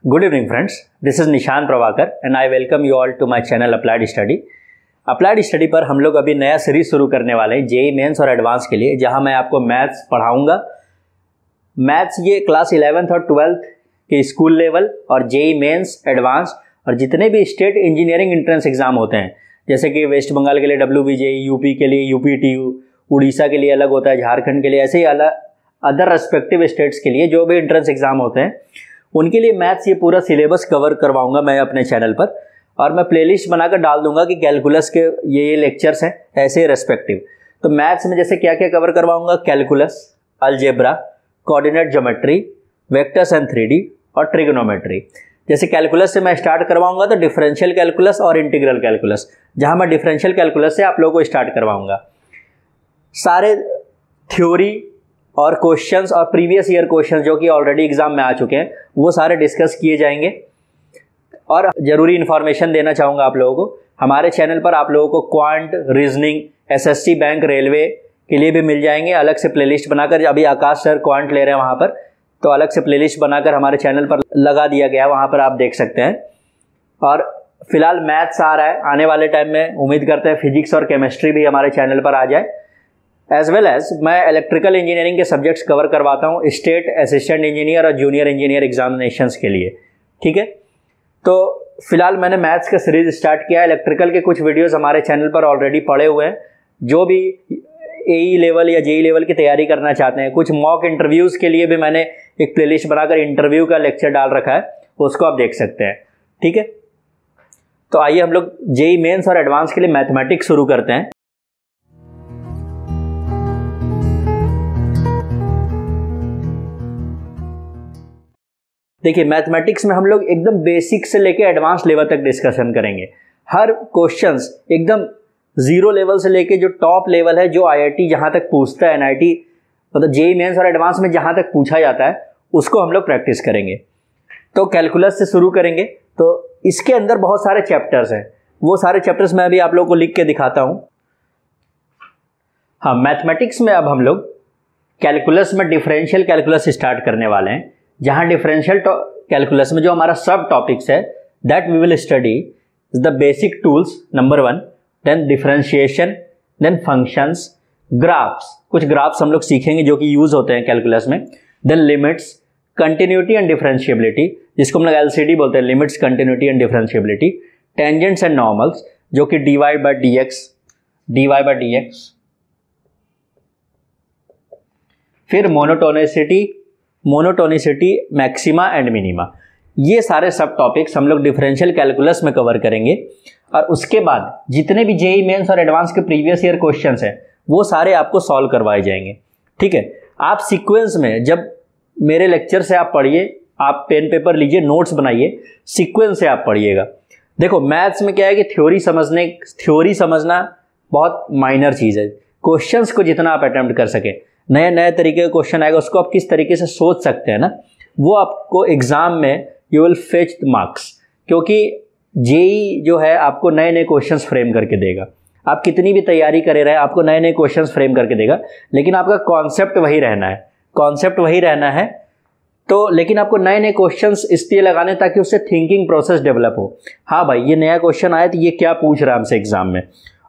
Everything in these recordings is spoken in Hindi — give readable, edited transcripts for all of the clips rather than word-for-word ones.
Good evening friends, this is निशान Prabhakar and I welcome you all to my channel Applied Study। Applied study पर हम लोग अभी नया सीरीज शुरू करने वाले हैं जेई मेंस और एडवांस के लिए, जहां मैं आपको मैथ्स पढ़ाऊंगा। मैथ्स ये क्लास 11th और 12th के स्कूल लेवल और जेई मेंस एडवांस और जितने भी स्टेट इंजीनियरिंग एंट्रेंस एग्जाम होते हैं, जैसे कि वेस्ट बंगाल के लिए WBJEE, यूपी के लिए UPTU, उड़ीसा के लिए अलग होता है, झारखंड के लिए, ऐसे ही अलग अदर रेस्पेक्टिव स्टेट्स के लिए जो भी एंट्रेंस एग्जाम होते हैं उनके लिए मैथ्स ये पूरा सिलेबस कवर करवाऊंगा मैं अपने चैनल पर। और मैं प्लेलिस्ट बनाकर डाल दूंगा कि कैलकुलस के ये लेक्चर्स हैं ऐसे रेस्पेक्टिव। तो मैथ्स में जैसे क्या क्या कवर करवाऊंगा, calculus, algebra, coordinate geometry, vectors and 3D और ट्रिग्नोमेट्री। जैसे कैलकुलस से मैं स्टार्ट करवाऊंगा तो डिफरेंशियल कैलकुलस और इंटीग्रल कैलकुलस, जहां मैं डिफरेंशियल कैलकुलस से आप लोगों को स्टार्ट करवाऊंगा। सारे थ्योरी और क्वेश्चंस और प्रीवियस ईयर क्वेश्चंस जो कि ऑलरेडी एग्जाम में आ चुके हैं वो सारे डिस्कस किए जाएंगे। और ज़रूरी इन्फॉर्मेशन देना चाहूँगा आप लोगों को, हमारे चैनल पर आप लोगों को quant, reasoning, SSC, bank, railway के लिए भी मिल जाएंगे अलग से प्लेलिस्ट बनाकर। अभी आकाश सर क्वांट ले रहे हैं वहाँ पर, तो अलग से प्लेलिस्ट बनाकर हमारे चैनल पर लगा दिया गया है, वहाँ पर आप देख सकते हैं। और फिलहाल मैथ्स आ रहा है, आने वाले टाइम में उम्मीद करते हैं फिजिक्स और केमिस्ट्री भी हमारे चैनल पर आ जाए। एज वेल एज मैं इलेक्ट्रिकल इंजीनियरिंग के सब्जेक्ट्स कवर करवाता हूँ स्टेट असिस्टेंट इंजीनियर और जूनियर इंजीनियर एग्जामिनेशंस के लिए, ठीक है। तो फिलहाल मैंने मैथ्स का सीरीज स्टार्ट किया है। इलेक्ट्रिकल के कुछ वीडियोस हमारे चैनल पर ऑलरेडी पड़े हुए हैं। जो भी AE लेवल या JEE लेवल की तैयारी करना चाहते हैं, कुछ मॉक इंटरव्यूज़ के लिए भी मैंने एक प्लेलिस्ट बनाकर इंटरव्यू का लेक्चर डाल रखा है, उसको आप देख सकते हैं, ठीक है। तो आइए हम लोग जेई मेंस और एडवांस के लिए मैथमेटिक्स शुरू करते हैं। देखिए, मैथमेटिक्स में हम लोग एकदम बेसिक से लेके एडवांस लेवल तक डिस्कशन करेंगे। हर क्वेश्चंस एकदम जीरो लेवल से लेके जो टॉप लेवल है, जो IIT जहां तक पूछता है, NIT मतलब जेई मेंस और एडवांस में जहां तक पूछा जाता है उसको हम लोग प्रैक्टिस करेंगे। तो कैलकुलस से शुरू करेंगे। तो इसके अंदर बहुत सारे चैप्टर्स हैं, वो सारे चैप्टर्स मैं अभी आप लोग को लिख के दिखाता हूँ। हाँ, मैथमेटिक्स में अब हम लोग कैलकुलस में डिफरेंशियल कैलकुलस स्टार्ट करने वाले हैं, जहां डिफरेंशियल कैलकुलस में जो हमारा सब टॉपिक्स है that we will study is the basic tools number 1, then differentiation, then functions, graphs, कुछ ग्राफ्स हम लोग सीखेंगे जो कि यूज होते हैं कैलकुलस में, then limits, continuity and differentiability, जिसको हम लोग LCD बोलते हैं, limits, continuity and differentiability, tangents and normals जो कि dy by dx, फिर मोनोटोनिसिटी, मैक्सिमा एंड मिनिमा। ये सारे सब टॉपिक्स हम लोग डिफरेंशियल कैलकुलस में कवर करेंगे। और उसके बाद जितने भी जेई मेंस और एडवांस के प्रीवियस ईयर क्वेश्चंस हैं वो सारे आपको सॉल्व करवाए जाएंगे, ठीक है। आप सीक्वेंस में जब मेरे लेक्चर से आप पढ़िए, आप पेन पेपर लीजिए, नोट्स बनाइए, सीक्वेंस से आप पढ़िएगा। देखो, मैथ्स में क्या है कि थ्योरी समझना बहुत माइनर चीज़ है। क्वेश्चंस को जितना आप अटेम्प्ट कर सकें, नए नए तरीके का क्वेश्चन आएगा, उसको आप किस तरीके से सोच सकते हैं ना, वो आपको एग्जाम में you will fetch the marks. क्योंकि जेई जो है आपको नए नए क्वेश्चंस फ्रेम करके देगा। आप कितनी भी तैयारी करे रहे, आपको नए नए क्वेश्चंस फ्रेम करके देगा, लेकिन आपका कॉन्सेप्ट वही रहना है। तो लेकिन आपको नए नए क्वेश्चंस इसलिए लगाने ताकि उससे थिंकिंग प्रोसेस डेवलप हो। हाँ भाई, ये नया क्वेश्चन आया तो ये क्या पूछ रहा है हमसे एग्जाम में,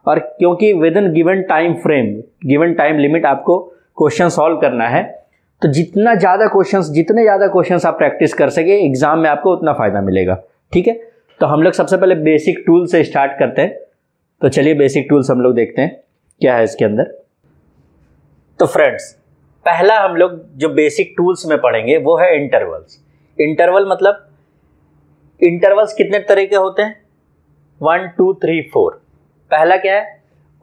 और क्योंकि with in given time frame, given time limit आपको क्वेश्चन सॉल्व करना है, तो जितने ज़्यादा क्वेश्चंस आप प्रैक्टिस कर सके एग्जाम में आपको उतना फ़ायदा मिलेगा, ठीक है। तो हम लोग सबसे पहले बेसिक टूल से स्टार्ट करते हैं। तो चलिए बेसिक टूल्स हम लोग देखते हैं क्या है इसके अंदर। तो फ्रेंड्स, पहला हम लोग जो बेसिक टूल्स में पढ़ेंगे वो है इंटरवल्स। इंटरवल्स कितने तरह के होते हैं? 1 2 3 4। पहला क्या है?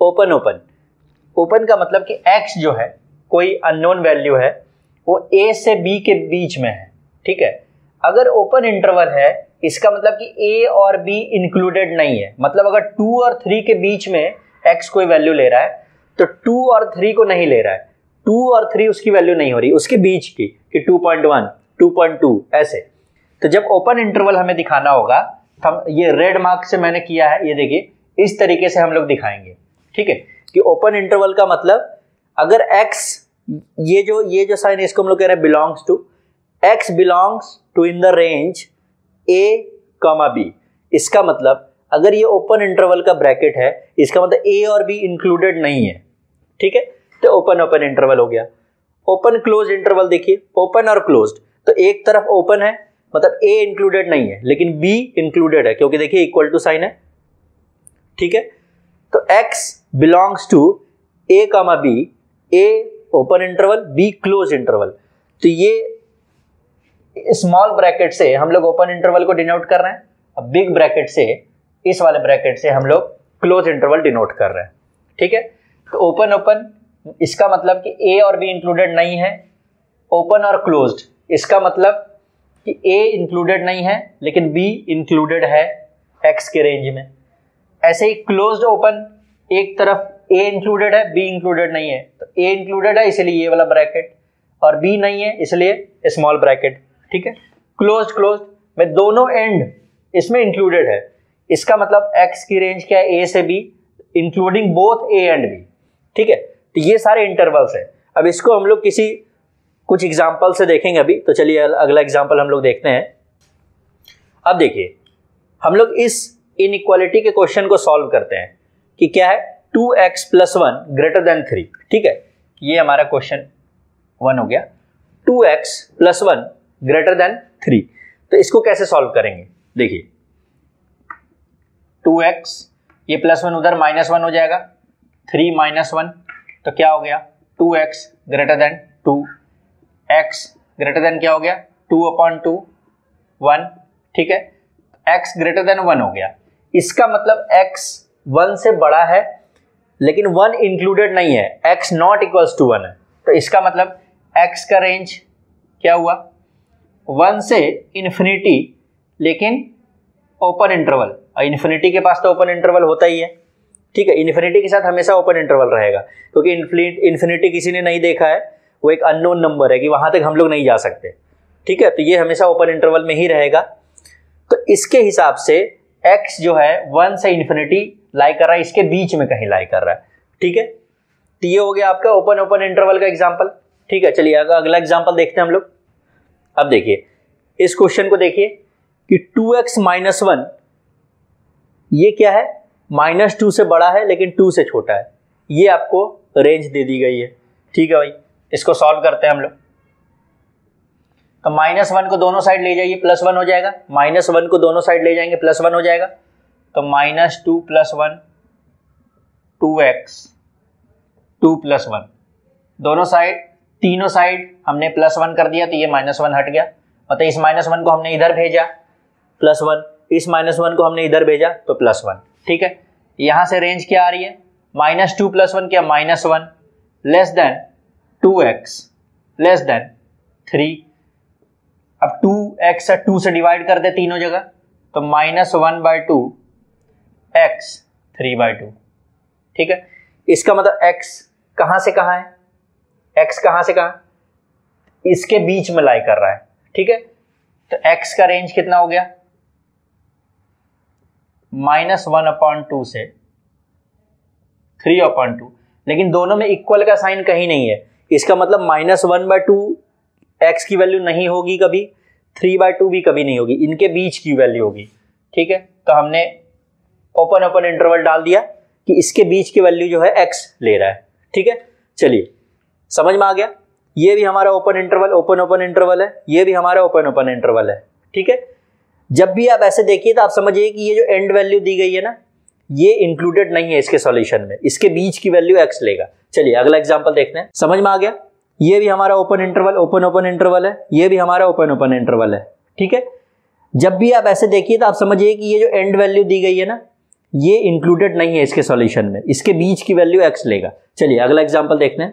ओपन का मतलब कि x जो है कोई अननोन वैल्यू है, वो A से B के बीच में है, ठीक है। अगर ओपन इंटरवल है इसका मतलब कि A और B इंक्लूडेड नहीं है। मतलब अगर 2 और 3 के बीच में x कोई वैल्यू ले रहा है तो 2 और 3 को नहीं ले रहा है, 2 और 3 उसकी वैल्यू नहीं हो रही, उसके बीच की कि 2.1 2.2 ऐसे। तो जब ओपन इंटरवल हमें दिखाना होगा, हम ये रेड मार्क से मैंने किया है, ये देखिए इस तरीके से हम लोग दिखाएंगे, ठीक है, कि ओपन इंटरवल का मतलब अगर x, ये जो साइन इसको हम लोग कह रहे हैं belongs to, x belongs to in the range A comma B, इसका मतलब अगर ये ओपन इंटरवल का ब्रैकेट है इसका मतलब ए और बी इंक्लूडेड नहीं है, ठीक है, तो ओपन ओपन इंटरवल हो गया। ओपन क्लोज इंटरवल देखिए, ओपन और क्लोज्ड, तो एक तरफ ओपन है मतलब ए इंक्लूडेड नहीं है लेकिन बी इंक्लूडेड है क्योंकि देखिए इक्वल टू साइन है, ठीक है। तो x belongs to A comma B, A open interval B close interval, तो ये स्मॉल ब्रैकेट से हम लोग ओपन इंटरवल को डिनोट कर रहे हैं, अब बिग ब्रैकेट से इस वाले ब्रैकेट से हम लोग क्लोज इंटरवल डिनोट कर रहे हैं, ठीक है। तो ओपन ओपन इसका मतलब कि ए और बी इंक्लूडेड नहीं है, ओपन और क्लोज्ड इसका मतलब कि ए इंक्लूडेड नहीं है लेकिन बी इंक्लूडेड है x के रेंज में। ऐसे ही क्लोज्ड ओपन, एक तरफ a इंक्लूडेड है बी इंक्लूडेड नहीं है, तो a इंक्लूडेड है इसलिए ये वाला ब्रैकेट और b नहीं है इसलिए स्मॉल ब्रैकेट, ठीक है। क्लोज्ड क्लोज्ड में दोनों एंड इसमें इंक्लूडेड है, इसका मतलब x की रेंज क्या है, a से b including both a and b, ठीक है। तो ये सारे इंटरवल्स है। अब इसको हम लोग कुछ एग्जाम्पल से देखेंगे अभी, तो चलिए अगला एग्जाम्पल हम लोग देखते हैं। अब देखिए हम लोग इस इनइक्वालिटी के क्वेश्चन को सॉल्व करते हैं कि क्या है 2x + 1 ग्रेटर देन 3, ठीक है, ये हमारा क्वेश्चन 1 हो गया। 2x + 1 ग्रेटर देन 3, तो इसको कैसे सॉल्व करेंगे, देखिए 2x ये +1 उधर -1 हो जाएगा, 3 - 1 तो क्या हो गया 2x greater than 2, x greater than क्या हो गया 2/2 1, ठीक है, x ग्रेटर देन 1 हो गया। इसका मतलब x 1 से बड़ा है लेकिन 1 इंक्लूडेड नहीं है, x नॉट इक्वल्स टू 1 है, तो इसका मतलब x का रेंज क्या हुआ 1 से इन्फिनिटी, लेकिन ओपन इंटरवल, और इन्फिनिटी के पास तो ओपन इंटरवल होता ही है, ठीक है, इन्फिनिटी के साथ हमेशा ओपन इंटरवल रहेगा क्योंकि इन्फिनिटी किसी ने नहीं देखा है, वो एक अननोन नंबर है कि वहां तक हम लोग नहीं जा सकते, ठीक है, तो ये हमेशा ओपन इंटरवल में ही रहेगा। तो इसके हिसाब से x जो है 1 से इन्फिनिटी लाई कर रहा है, इसके बीच में कहीं लाई कर रहा है, ठीक है। तो ये हो गया आपका ओपन ओपन इंटरवल का एग्जांपल, ठीक है। चलिए अगला एग्जांपल देखते हैं हम लोग। अब देखिए इस क्वेश्चन को देखिए कि 2x - 1 ये क्या है, -2 से बड़ा है लेकिन 2 से छोटा है, ये आपको रेंज दे दी गई है, ठीक है भाई। इसको सॉल्व करते हैं हम लोग। तो -1 को दोनों साइड ले जाइए +1 हो जाएगा, -1 को दोनों साइड ले जाएंगे +1 हो जाएगा, तो -2 + 1 2x 2 + 1, दोनों साइड तीनों साइड हमने +1 कर दिया तो ये -1 हट गया, मतलब इस -1 को हमने इधर भेजा +1, इस -1 को हमने इधर भेजा तो +1, ठीक है। यहां से रेंज क्या आ रही है -2 + 1 क्या -1 less than 2x less than 3। अब 2x 2 से डिवाइड कर दे तीनों जगह तो -1/2 x 3/2, ठीक है। इसका मतलब x कहां से कहां है, x कहां से कहां, इसके बीच में लाई कर रहा है, ठीक है। तो x का रेंज कितना हो गया -1/2 से 3/2, लेकिन दोनों में इक्वल का साइन कहीं नहीं है, इसका मतलब -1/2 x की वैल्यू नहीं होगी कभी, 3/2 भी कभी नहीं होगी, इनके बीच की वैल्यू होगी, ठीक है। तो हमने ओपन ओपन इंटरवल डाल दिया कि इसके बीच की वैल्यू जो है x ले रहा है, ठीक है। चलिए समझ में आ गया, ये भी हमारा ओपन ओपन इंटरवल है, ये भी हमारा ओपन ओपन इंटरवल है, ठीक है। जब भी आप ऐसे देखिए तो आप समझिए कि ये जो एंड वैल्यू दी गई है ना, ये इंक्लूडेड नहीं है इसके सॉल्यूशन में, इसके बीच की वैल्यू x लेगा। चलिए अगला एग्जांपल देखते हैं, समझ में आ गया, ये भी हमारा ओपन ओपन इंटरवल है, ये भी हमारा ओपन ओपन इंटरवल है, ठीक है। जब भी आप ऐसे देखिए तो आप समझिए कि ये जो एंड वैल्यू दी गई है ना, ये इंक्लूडेड नहीं है इसके सॉल्यूशन में, इसके बीच की वैल्यू x लेगा। चलिए अगला एग्जांपल देखते हैं।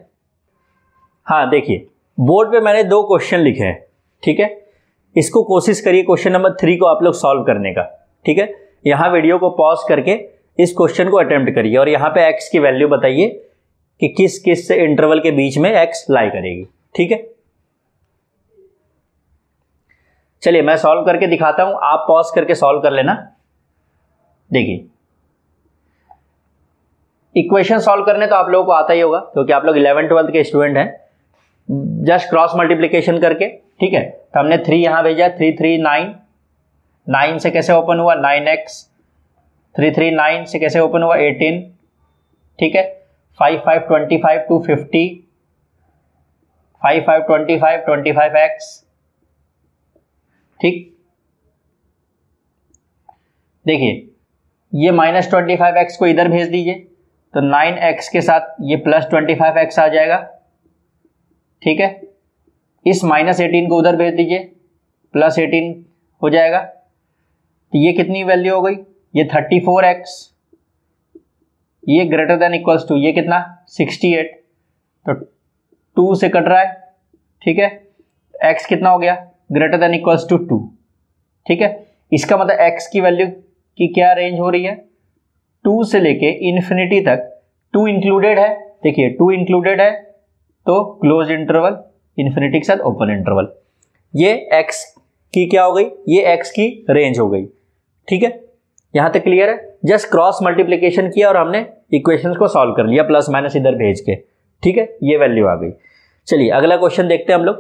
हाँ देखिए बोर्ड पे मैंने 2 क्वेश्चन लिखे हैं, ठीक है, इसको कोशिश करिए क्वेश्चन नंबर 3 को आप लोग सॉल्व करने का, ठीक है। यहाँ वीडियो को पॉज करके इस क्वेश्चन को अटेम्प्ट करिए और यहाँ पे x की वैल्यू बताइए कि किस किस इंटरवल के बीच में x लाई करेगी, ठीक है। चलिए मैं सॉल्व करके दिखाता हूं, आप पॉज करके सॉल्व कर लेना। देखिए इक्वेशन सॉल्व करने तो आप लोगों को आता ही होगा क्योंकि आप लोग 11th 12th के स्टूडेंट हैं, जस्ट क्रॉस मल्टीप्लिकेशन करके, ठीक है। तो हमने 3 यहां भेजा, 3 3 9, 9 से कैसे ओपन हुआ 9x, 339 से कैसे ओपन हुआ 18, ठीक है। 5 5 25 टू 50, 5 5 25 25x, ठीक। देखिए ये -25x को इधर भेज दीजिए तो 9x के साथ ये +25x आ जाएगा, ठीक है। इस -18 को उधर भेज दीजिए, +18 हो जाएगा। तो ये कितनी वैल्यू हो गई, ये 34x, ये ग्रेटर देन इक्वल्स टू ये कितना 68, तो 2 से कट रहा है, ठीक है। x कितना हो गया ग्रेटर देन इक्वल्स टू 2, ठीक है। इसका मतलब x की वैल्यू की क्या रेंज हो रही है, 2 से लेके इन्फिनिटी तक। 2 इंक्लूडेड है, देखिए 2 इंक्लूडेड है तो क्लोज इंटरवल, इन्फिनिटी के साथ ओपन इंटरवल। ये x की क्या हो गई, ये x की रेंज हो गई, ठीक है। यहां तक क्लियर है। जस्ट क्रॉस मल्टीप्लिकेशन किया और हमने इक्वेशंस को सॉल्व कर लिया प्लस माइनस इधर भेज के, ठीक है। ये वैल्यू आ गई। चलिए अगला क्वेश्चन देखते हैं हम लोग।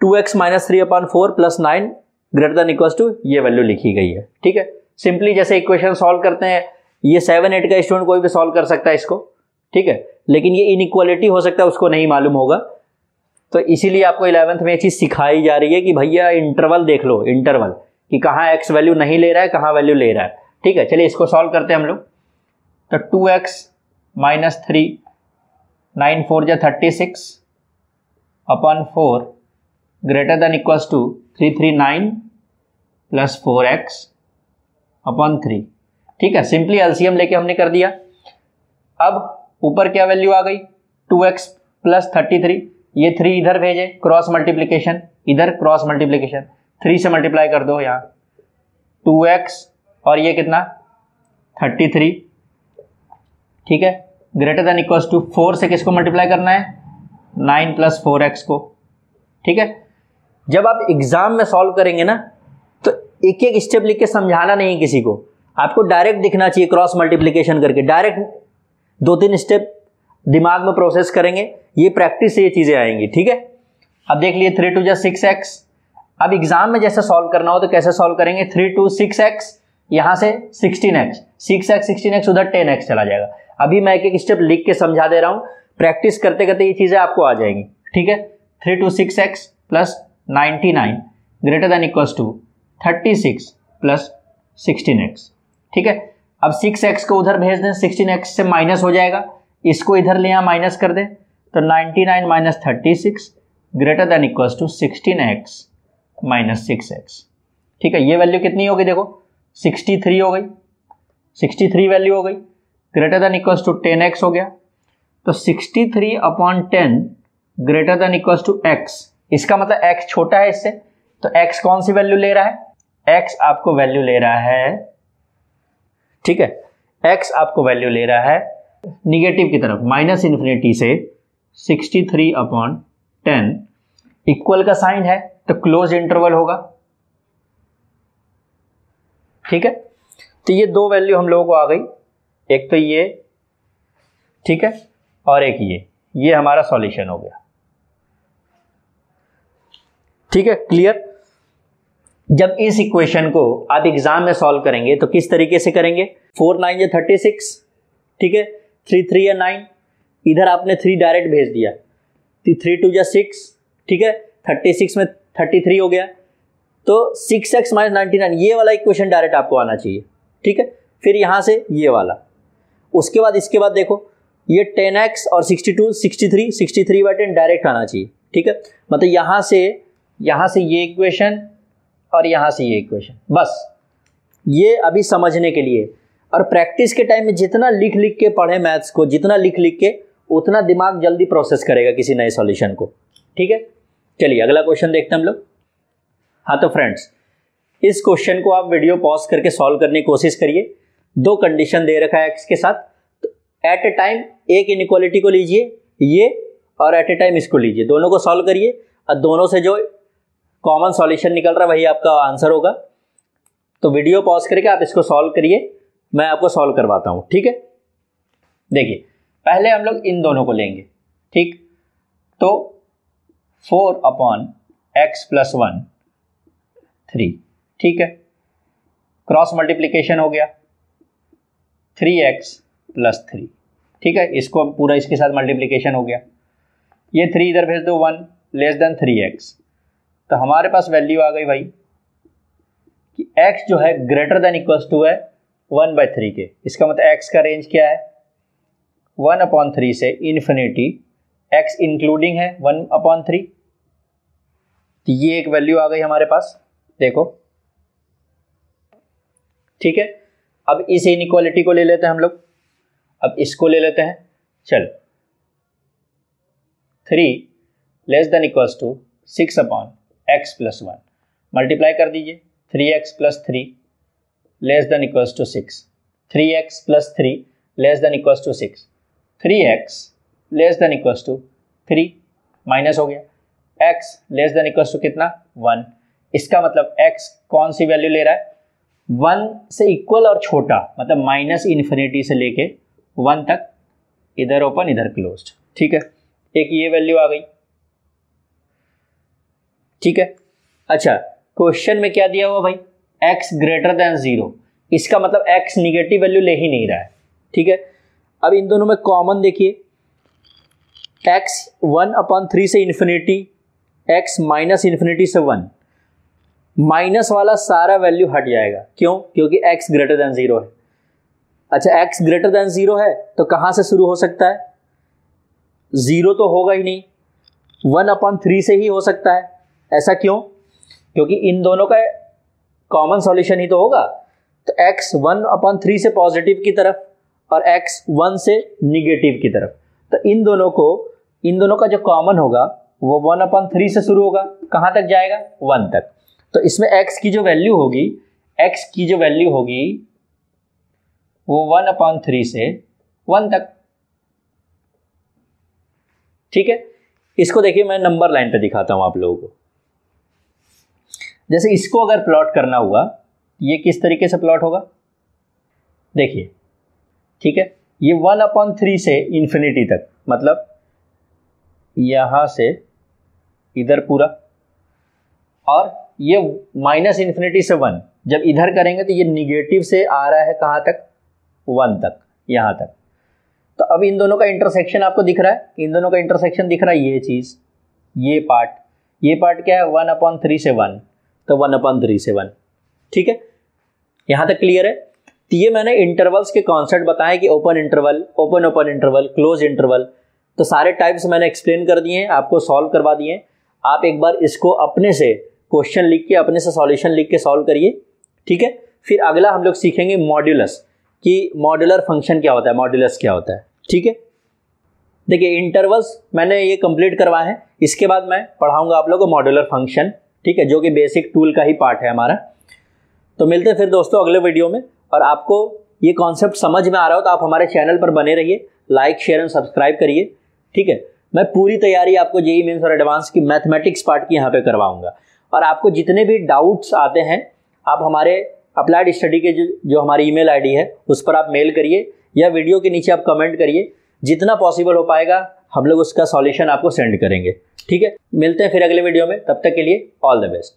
2x - 3/4 + 9 greater than equals to ये वैल्यू लिखी गई है, ठीक है। सिंपली जैसे इक्वेशन सॉल्व करते हैं, ये 7 8 का स्टूडेंट कोई भी सॉल्व कर सकता है इसको, ठीक है। लेकिन ये इनइक्वालिटी हो सकता है उसको नहीं मालूम होगा, तो इसीलिए आपको 11th में ये चीज सिखाई जा रही है कि भैया इंटरवल देख लो, इंटरवल कि कहाँ x वैल्यू नहीं ले रहा है, कहाँ वैल्यू ले रहा है, ठीक है। चलिए इसको सॉल्व करते हैं हम लोग। तो 2x - 3 9 4 जा 36/4 greater than equals to 339 + 4x/3, ठीक है। सिंपली एलसीएम लेके हमने कर दिया। अब ऊपर क्या वैल्यू आ गई 2x + 33, ये 3 इधर भेजे, क्रॉस मल्टीप्लीकेशन, इधर क्रॉस मल्टीप्लीकेशन, 3 से मल्टीप्लाई कर दो यहाँ, 2x और ये कितना 33, ठीक है। ग्रेटर देन इक्वल्स टू 4 से किसको मल्टीप्लाई करना है 9 + 4x को, ठीक है। जब आप एग्जाम में सॉल्व करेंगे ना तो एक एक स्टेप लिख के समझाना नहीं किसी को, आपको डायरेक्ट दिखना चाहिए क्रॉस मल्टीप्लिकेशन करके, डायरेक्ट 2-3 स्टेप दिमाग में प्रोसेस करेंगे, ये प्रैक्टिस से ये चीजें आएंगी, ठीक है। अब देख लिए 3 2 6x। अब एग्जाम में जैसे सॉल्व करना हो तो कैसे सॉल्व करेंगे, 3 2 6x, यहां से 16x, 6x 16x उधर 10x चला जाएगा। अभी मैं एक एक स्टेप लिख के समझा दे रहा हूं, प्रैक्टिस करते करते ये चीजें आपको आ जाएंगी, ठीक है। 3 2 6x + 99 greater than equals to 36 + 16x, ठीक है। अब 6x को उधर भेज दें, 16x से माइनस हो जाएगा, इसको इधर ले यहाँ माइनस कर दें, तो 99 - 36 greater than equals to 16x - 6x, ठीक है। ये वैल्यू कितनी होगी देखो 63 हो गई, 63 वैल्यू हो गई, greater than equals to 10x हो गया। तो 63/10 greater than equals to x, इसका मतलब x छोटा है इससे, तो x कौन सी वैल्यू ले रहा है, x आपको वैल्यू ले रहा है, ठीक है। x आपको वैल्यू ले रहा है निगेटिव की तरफ, -∞ से 63/10, इक्वल का साइन है तो क्लोज इंटरवल होगा, ठीक है। तो ये 2 वैल्यू हम लोगों को आ गई, एक तो ये, ठीक है, और एक ये हमारा सॉल्यूशन हो गया, ठीक है। क्लियर। जब इस इक्वेशन को आप एग्जाम में सॉल्व करेंगे तो किस तरीके से करेंगे, 4 9 या 36, ठीक है, 3 3 या 9, इधर आपने 3 डायरेक्ट भेज दिया, 3 2 या 6, ठीक है, 36 में 33 हो गया, तो 6x - 99, ये वाला इक्वेशन डायरेक्ट आपको आना चाहिए, ठीक है। फिर यहां से ये वाला, उसके बाद इसके बाद देखो ये 10x और 62 63 63/10 डायरेक्ट आना चाहिए, ठीक है। मतलब यहां से ये इक्वेशन और यहां से ये इक्वेशन, बस ये अभी समझने के लिए। और प्रैक्टिस के टाइम में जितना लिख लिख के पढ़े मैथ्स को, जितना लिख लिख के, उतना दिमाग जल्दी प्रोसेस करेगा किसी नए सॉल्यूशन को, ठीक है। चलिए अगला क्वेश्चन देखते हैं हम लोग। हाँ तो फ्रेंड्स, इस क्वेश्चन को आप वीडियो पॉज करके सॉल्व करने की कोशिश करिए। 2 कंडीशन दे रखा है x के साथ, तो एट ए टाइम एक इनइक्वालिटी को लीजिए ये, और एट ए टाइम इसको लीजिए, दोनों को सॉल्व करिए और दोनों से जो कॉमन सॉल्यूशन निकल रहा है वही आपका आंसर होगा। तो वीडियो पॉज करके आप इसको सॉल्व करिए, मैं आपको सॉल्व करवाता हूं, ठीक है। देखिए पहले हम लोग इन दोनों को लेंगे, ठीक। तो 4/x + 1 3, ठीक है, क्रॉस मल्टीप्लिकेशन हो गया 3x + 3, ठीक है, इसको पूरा इसके साथ मल्टीप्लिकेशन हो गया, ये 3 इधर भेज दो, 1 < 3x, तो हमारे पास वैल्यू आ गई भाई कि x जो है > है 1/3 के। इसका मतलब x का रेंज क्या है 1/3 से इन्फिनिटी, x इंक्लूडिंग है 1/3, तो ये एक वैल्यू आ गई हमारे पास, देखो, ठीक है। अब इस इनइक्वालिटी को ले लेते हैं हम लोग, अब इसको ले लेते हैं, चलो 3 < 6/x + 1 मल्टीप्लाई कर दीजिए, 3x + 3 < 6, 3x + 3 < 6, 3x < 3 माइनस हो गया, x < कितना 1, इसका मतलब x कौन सी वैल्यू ले रहा है 1 से इक्वल और छोटा, मतलब -∞ से लेके 1 तक, इधर ओपन इधर क्लोज्ड, ठीक है, एक ये वैल्यू आ गई, ठीक है। अच्छा, क्वेश्चन में क्या दिया हुआ भाई x > 0, इसका मतलब x निगेटिव वैल्यू ले ही नहीं रहा है, ठीक है। अब इन दोनों में कॉमन देखिए, x 1/3 से इन्फिनिटी, x -∞ से 1, माइनस वाला सारा वैल्यू हट जाएगा, क्यों, क्योंकि x > 0 है। अच्छा, x > 0 है तो कहाँ से शुरू हो सकता है, 0 तो होगा ही नहीं, 1/3 से ही हो सकता है, ऐसा क्यों, क्योंकि इन दोनों का कॉमन सॉल्यूशन ही तो होगा, तो x 1/3 से पॉजिटिव की तरफ और x 1 से निगेटिव की तरफ, तो इन दोनों का जो कॉमन होगा वो 1/3 से शुरू होगा, कहाँ तक जाएगा 1 तक, तो इसमें x की जो वैल्यू होगी वो 1/3 से 1 तक, ठीक है। इसको देखिए मैं नंबर लाइन पे दिखाता हूं आप लोगों को, जैसे इसको अगर प्लॉट करना हुआ, ये किस तरीके से प्लॉट होगा, देखिए, ठीक है, ये 1/3 से इन्फिनिटी तक, मतलब यहां से इधर पूरा, और ये -∞ से 1, जब इधर करेंगे तो ये निगेटिव से आ रहा है कहाँ तक 1 तक, यहाँ तक, तो अब इन दोनों का इंटरसेक्शन आपको दिख रहा है, इन दोनों का इंटरसेक्शन दिख रहा है, ये चीज़, ये पार्ट क्या है 1/3 से 1, तो 1/3 से 1, ठीक है, यहाँ तक क्लियर है। तो ये मैंने इंटरवल्स के कॉन्सेप्ट बताए कि open interval, open interval, close interval, तो सारे टाइप्स मैंने एक्सप्लेन कर दिए हैं, आपको सॉल्व करवा दिए हैं। आप एक बार इसको अपने से क्वेश्चन लिख के, अपने से सॉल्यूशन लिख के सॉल्व करिए, ठीक है। फिर अगला हम लोग सीखेंगे मॉड्यूलस, कि मॉड्यूलर फंक्शन क्या होता है, मॉड्यूलस क्या होता है, ठीक है। देखिए इंटरवल्स मैंने ये कंप्लीट करवाए हैं, इसके बाद मैं पढ़ाऊंगा आप लोगों को मॉड्यूलर फंक्शन, ठीक है, जो कि बेसिक टूल का ही पार्ट है हमारा। तो मिलते हैं फिर दोस्तों अगले वीडियो में, और आपको ये कॉन्सेप्ट समझ में आ रहा हो तो आप हमारे चैनल पर बने रहिए, लाइक शेयर एंड सब्सक्राइब करिए, ठीक है। मैं पूरी तैयारी आपको जेईई मेंस और एडवांस की मैथमेटिक्स पार्ट की यहाँ पे करवाऊंगा, और आपको जितने भी डाउट्स आते हैं आप हमारे अप्लाइड स्टडी के जो हमारी ईमेल आईडी है उस पर आप मेल करिए, या वीडियो के नीचे आप कमेंट करिए, जितना पॉसिबल हो पाएगा हम लोग उसका सॉल्यूशन आपको सेंड करेंगे, ठीक है। मिलते हैं फिर अगले वीडियो में, तब तक के लिए ऑल द बेस्ट।